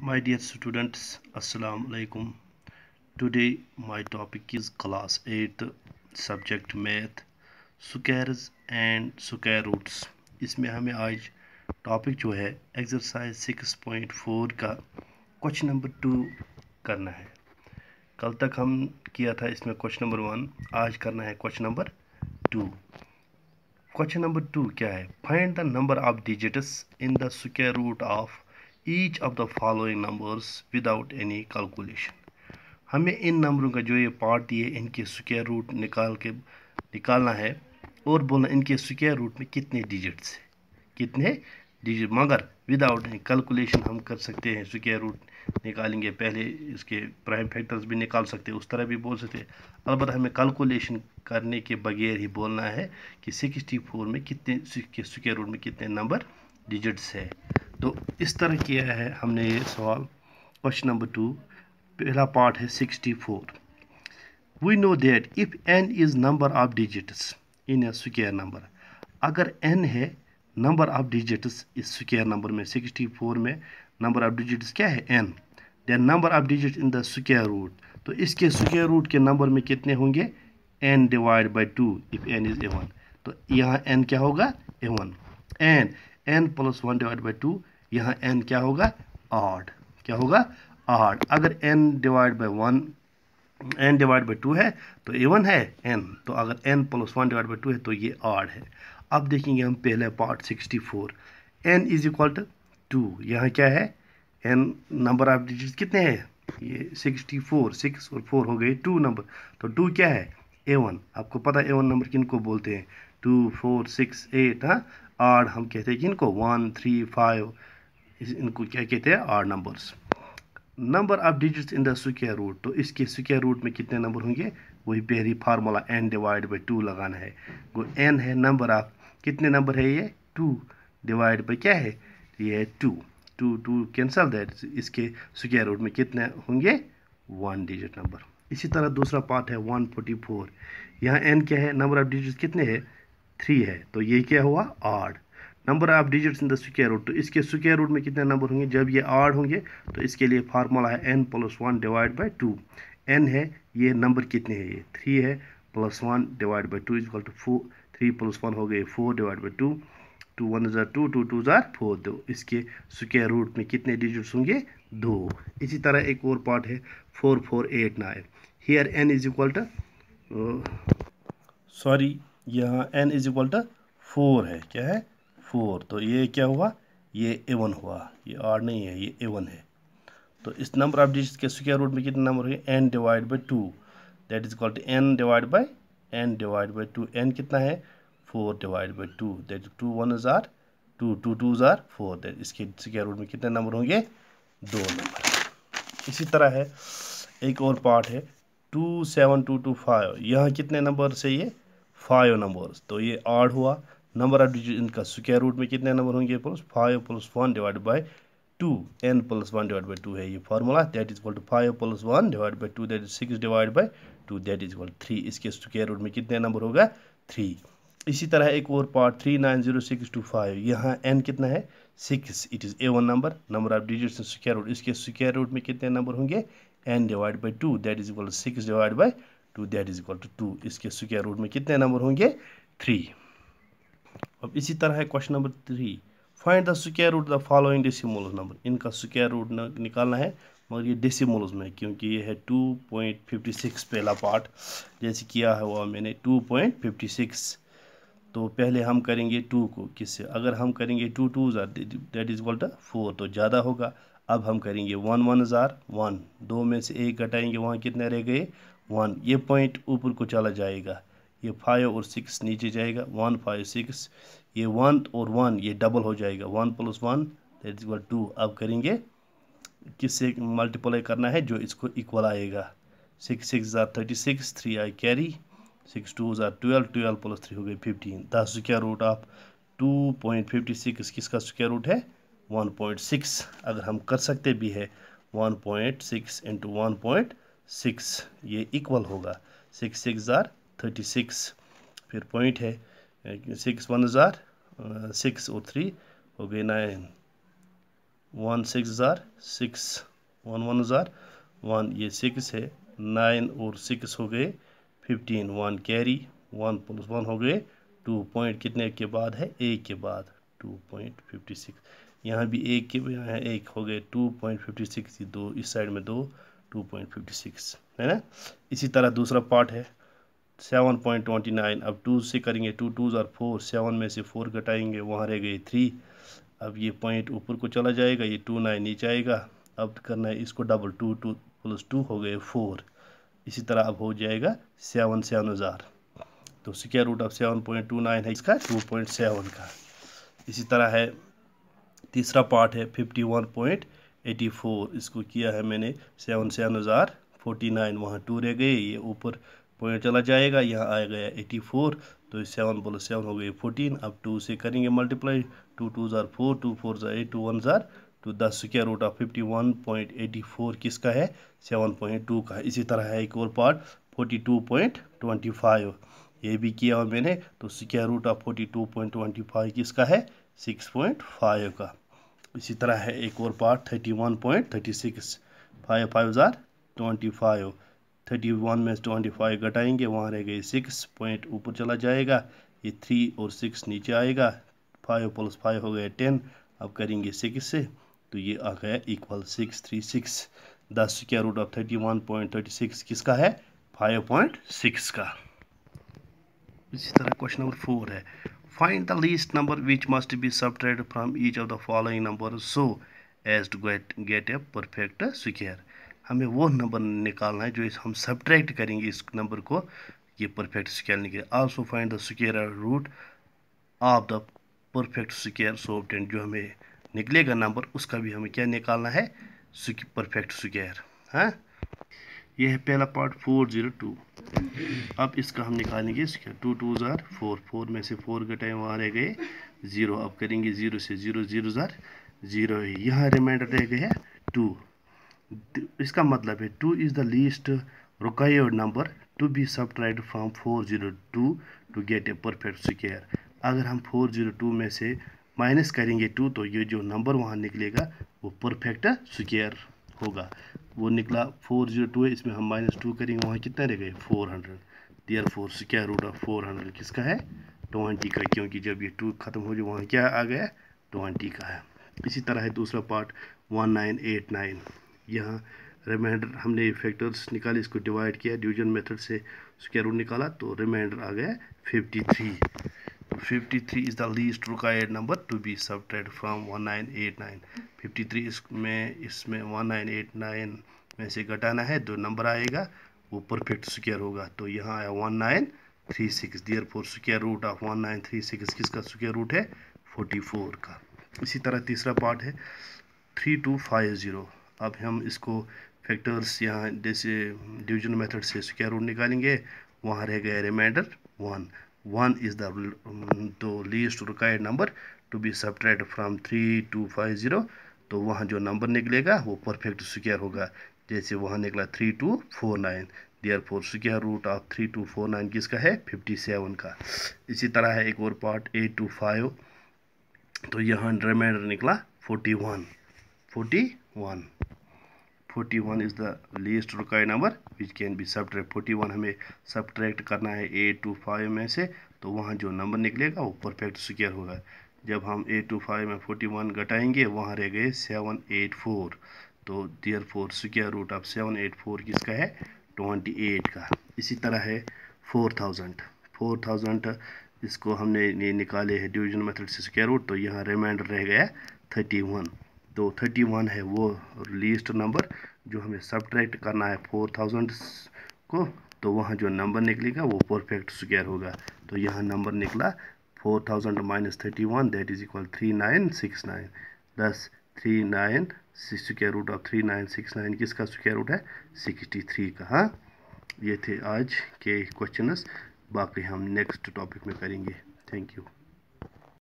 My dear students, Assalamu alaikum. Today my topic is class 8 subject math squares and square roots. इसमें हमें आज topic जो है exercise 6.4 का क्वेश्चन नंबर 2 करना है। कल तक हम किया था इसमें क्वेश्चन नंबर 1, आज करना है क्वेश्चन नंबर 2। क्वेश्चन नंबर 2 क्या है? Find the number of digits in the square root of each of the following numbers without any calculation. हमें इन नंबरों का जो ये पार्ट दिए इनके स्क्वायर रूट निकालना है और बोलना इनके स्क्वायर रूट में कितने डिजिट्स है, कितने डिजिट, मगर विदाउट एनी कैलकुलेशन हम कर सकते हैं। स्क्वायर रूट निकालेंगे, पहले इसके प्राइम फैक्टर्स भी निकाल सकते हैं, उस तरह भी बोल सकते हैं। अलबत्ता हमें कैलकुलेशन करने के बगैर ही बोलना है कि 64 में कितने स्क्वायर रूट में कितने नंबर डिजिट्स है। तो इस तरह किया है हमने ये सवाल। क्वेश्चन नंबर 2 पहला पार्ट है 64। We know that if n is number of digits in a square number. अगर n है नंबर ऑफ डिजिट्स इस स्क्वायर नंबर में, 64 में नंबर ऑफ डिजिट्स क्या है? n। Then number of digit in the square root, तो इसके square root के नंबर में कितने होंगे? n divide by 2 if n is a1। तो यहाँ n क्या होगा? a1। And n plus 1 divide by 2, यहाँ n क्या होगा? ऑड। क्या होगा? ऑड। अगर n divide by 1 n divide by 2 है तो a1 है n, तो अगर n प्लस 1 डिवाइड बाई 2 है तो ये ऑड है। अब देखेंगे हम पहले part 64। n is equal to 2, यहाँ क्या है? n नंबर ऑफ डिजिट्स कितने हैं? ये 64, 6 और 4 हो गए 2 नंबर, तो 2 क्या है? a1। आपको पता है a1 नंबर किनको बोलते हैं? 2, 4, 6, 8। हाँ, ऑड हम कहते हैं किनको? 1, 3, 5, इनको क्या कहते हैं? Odd numbers. Number of digits in the square root, तो इसके स्क्वायर रूट में कितने नंबर होंगे? वही पहली फार्मूला n डिवाइड बाई 2 लगाना है। वो n है नंबर ऑफ, कितने नंबर है ये? 2 डिवाइड बाई क्या है? ये है 2। 2 कैंसल दैट, इसके स्क्वायर रूट में कितने होंगे? 1 डिजिट नंबर। इसी तरह दूसरा पार्ट है 144। यहाँ n क्या है? नंबर ऑफ डिजिट्स कितने हैं? 3 है, तो ये क्या हुआ? Odd. Number of digits in the square root, तो इसके स्क्वायर रूट में कितने नंबर होंगे? जब ये ऑड होंगे तो इसके लिए फार्मूला है n plus 1 divide by 2। n है, ये नंबर कितने हैं? ये 3 है, plus 1 divide by 2 equal to 4। 3 plus 1 हो गए 4 डिवाइड बाई 2। 2 1 जार 2, 2 2 जार 4। दो इसके स्क्वायर रूट में कितने डिजिट्स होंगे? 2। इसी तरह एक और पार्ट है 4489। Here n is equal to, sorry, यहाँ n इज इक्वल टू 4 है। क्या है? 4। तो ये क्या हुआ? ये a1 हुआ, ये आर नहीं है, ये a1 है। तो इस नंबर ऑफ डिजिट्स के स्क्वायर रूट में कितने नंबर होंगे? n divide by 2, that is equal to n divide by n। n कितना है? 4 डिवाइड बाई 2, दैट इज 2 1 जार 2, 2 2 जार 4। दैट इसके स्क्वायर रूट में कितने नंबर होंगे? 2 नंबर। इसी तरह है एक और पार्ट है 27225। यहाँ कितने नंबर से? ये 5 नंबर्स, तो ये ऑड हुआ। नंबर ऑफ डिजिट इनका स्क्वायर रूट में कितने नंबर होंगे? Plus 5 plus 1 divide by 2, n plus 1 divide by 2 है ये formula. That is equal to 5 plus 1 divide by 2, that is 6 divide by 2, that is equal 3। इसके स्क्वायर रूट में कितने number होगा? 3। इसी तरह एक और पार्ट 390625। यहाँ n कितना है? 6। It is a1 number. Number of digits square root, इसके स्क्वायर रूट में कितने नंबर होंगे? n divide by 2, that is equal 6 divide by 2, that is equal to 2। इसके स्क्वायर रूट में कितने नंबर होंगे? 3। अब इसी तरह है question number 3। Find the square root the following decimals number. इनका स्क्वायर रूट निकालना है, मगर ये डेसिमल्स में, क्योंकि ये है 2.56 पहला पार्ट। जैसे किया है वो मैंने 2.56। तो पहले हम करेंगे 2 को किससे? अगर हम करेंगे 2 2 जार, दैट इज इक्वल टू 4, तो ज़्यादा होगा। अब हम करेंगे 1 1 जार 1, 2 में से 1 घटाएंगे, वहाँ कितने रह गए? 1। ये पॉइंट ऊपर को चला जाएगा, ये 5 और 6 नीचे जाएगा, 1 5 6। ये 1 और 1 ये डबल हो जाएगा, 1 प्लस 1 दैट इज इक्वल 2। अब करेंगे किससे मल्टीप्लाई करना है जो इसको इक्वल आएगा? 6 6 jar 36, 3 I carry, 6 2 jar 12, 12 plus 3 हो गए 15। द स्क्वायर रूट ऑफ 2.56 किसका स्क्वायर रूट है? 1.6। अगर हम कर सकते भी है 1.6 इंटू 1.6, ये इक्वल होगा 6 6 जार 36। फिर पॉइंट है 6 1 जार 6 और 3 हो गए 9, 1 6 जार 6, 1 1 जार 1, ये 6 है, 9 और 6 हो गए 15, 1 कैरी, 1 + 1 हो गए 2, पॉइंट कितने के बाद है, 1 के बाद, 2.56, यहाँ भी 1 के, यहाँ 1 हो गए 2.56, ये 2 इस साइड में 2, 2.56 है ना। इसी तरह दूसरा पार्ट है 7.29, अब 2 से करेंगे, 2 2 जार 4, 7 में से 4 घटाएंगे, वहाँ रह गए 3, अब ये पॉइंट ऊपर को चला जाएगा, ये 2 9 नीचे आएगा, अब करना है इसको डबल, 2 2 + 2 हो गए 4, इसी तरह अब हो जाएगा 7 7 जार, तो स्क्वायर रूट ऑफ 7.29 है इसका 2.7 का। इसी तरह है तीसरा पार्ट है 51.84, इसको किया है मैंने 7 7 जार 49, वहाँ 2 रह गए, ये ऊपर पॉइंट चला जाएगा, यहाँ आ गया 84, तो 7 + 7 हो गए 14, अब 2 से करेंगे मल्टीप्लाई, 2 2 जार 4, 2 4 जार 8, 2 1 जार 2, 10 स्क्वायर रूट ऑफ 51.84 किसका है, 7.2 का है। इसी तरह है एक और पार्ट 42.25, ये भी किया और मैंने, तो स्क्वायर रूट ऑफ 42.25 किसका है, 6.5 का। इसी तरह है एक और पार्ट 31.36, 5 5 जार 25, 31 में 25 घटाएंगे, वहाँ रह गए 6, पॉइंट ऊपर चला जाएगा, ये 3 और 6 नीचे आएगा, 5 + 5 हो गए 10, अब करेंगे 6 से, तो ये आ गया इक्वल 636, 10 स्क्वायर रूट ऑफ 31.36 किसका है, 5.6 का। इसी तरह क्वेश्चन नंबर 4 है, find the least number which must be subtracted from each of the following number so as to get a perfect square. हमें वो नंबर निकालना है जो हम सबट्रैक्ट करेंगे इस नंबर को, ये परफेक्ट स्क्वायर निकले। Also find the square root of the perfect square, so obtain, जो हमें निकलेगा नंबर उसका भी हमें क्या निकालना है, परफेक्ट स्क्वायर। हाँ, ये है पहला पार्ट 402। अब इसका हम निकालेंगे इसका 2 2 जार 4, 4 में से 4 घटाए, वहाँ रह गए 0, अब करेंगे 0 से 0, 0 जार 0 है, यहाँ रिमाइंडर रह गया 2, इसका मतलब है 2 is the least required number to be subtracted from 402 to get a perfect square. अगर हम 402 में से माइनस करेंगे 2, तो ये जो नंबर वहाँ निकलेगा वो परफेक्ट स्क्वायर होगा। वो निकला 402 है, इसमें हम -2 करेंगे, वहाँ कितना रह गए 400, देयरफॉर स्क्वायर रूट ऑफ 400 किसका है, 20 का, क्योंकि जब ये 2 खत्म हो जाए वहाँ क्या आ गया 20 का है। इसी तरह है दूसरा पार्ट 1989, यहाँ रिमाइंडर हमने फैक्टर्स निकाले, इसको डिवाइड किया, डिवीजन मेथड से स्क्वायर रूट निकाला, तो रिमाइंडर आ गया 53। 53 is the least required number to be subtracted from 1989। 53 इसमें 1989 में से घटाना है, जो नंबर आएगा वो परफेक्ट स्क्वायर होगा, तो यहाँ आया 1936, देयरफॉर स्क्वायर रूट ऑफ 1936 किसका स्क्वायर रूट है, 44 का। इसी तरह तीसरा पार्ट है 3250, अब हम इसको फैक्टर्स यहाँ जैसे डिवीजन मेथड से स्क्वायर रूट निकालेंगे, वहाँ रह गया remainder 1, 1 is the least required number to be subtracted from 3250, तो वहाँ जो नंबर निकलेगा वो परफेक्ट स्क्वायर होगा, जैसे वहाँ निकला 3249, देयरफॉर स्क्वायर रूट ऑफ 3249 किसका है, 57 का। इसी तरह है एक और पार्ट 825, तो यहाँ रिमाइंडर निकला 41, 41 is the least required number which can be subtract. 41 हमें सबट्रैक्ट करना है 825 में से, तो वहाँ जो नंबर निकलेगा वो परफेक्ट स्क्वायर होगा। जब हम 825 में 41 घटाएंगे, वहाँ रह गए 784, तो देयरफॉर स्क्वायर रूट ऑफ 784 किसका है, 28 का। इसी तरह है 4000, इसको हमने निकाले हैं डिवीजन मेथड से स्क्वायर रूट, तो यहाँ रिमाइंडर रह गया 31, तो 31 है वो लीस्ट नंबर जो हमें सबट्रैक्ट करना है 4000 को, तो वहाँ जो नंबर निकलेगा वो परफेक्ट स्क्वायर होगा, तो यहाँ नंबर निकला 4000 - 31, that is equal 3969, 39 square root of 3969 किसका स्क्वायर रूट है, 63 का। हाँ, ये थे आज के क्वेश्चंस, बाकी हम नेक्स्ट टॉपिक में करेंगे। Thank you.